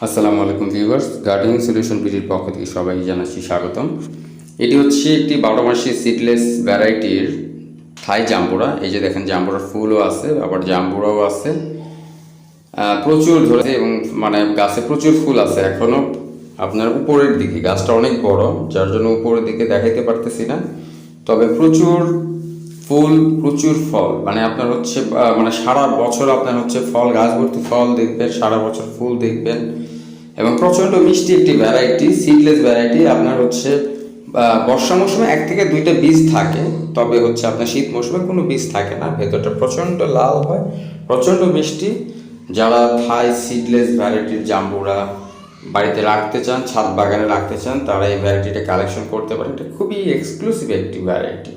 আসসালামু আলাইকুম viewers, gardening solution পিজির পক্ষ থেকে সবাই জানাচ্ছি স্বাগতম। এটি হচ্ছে একটি 12 মাসি সিডলেস ভ্যারাইটির থাই জাম্বুরা। এই যে দেখেন, জাম্বুরার ফুলও আছে, আবার জাম্বুরাও আছে, প্রচুর ধরেছে এবং মানে গাছে প্রচুর ফুল আছে এখনও। আপনার উপরের দিকে গাছটা অনেক বড়, যার জন্য উপরের দিকে দেখাইতে পারতেছি না, তবে প্রচুর ফুল, প্রচুর ফল। মানে আপনার হচ্ছে মানে সারা বছর আপনার হচ্ছে ফল, গাছ ভর্তি ফল দেখবেন, সারা বছর ফুল দেখবেন এবং প্রচণ্ড মিষ্টি একটি ভ্যারাইটি, সিডলেস ভ্যারাইটি। আপনার হচ্ছে বর্ষা মৌসুমে 1 থেকে 2টা বীজ থাকে, তবে হচ্ছে আপনার শীত মৌসুমে কোনো বীজ থাকে না। ভেতরটা প্রচণ্ড লাল হয়, প্রচণ্ড মিষ্টি। যারা থাই সিডলেস ভ্যারাইটির জাম্বুরা বাড়িতে রাখতে চান, ছাদ বাগানে রাখতে চান, তারা এই ভ্যারাইটিটা কালেকশন করতে পারেন। এটা খুবই এক্সক্লুসিভ একটি ভ্যারাইটি।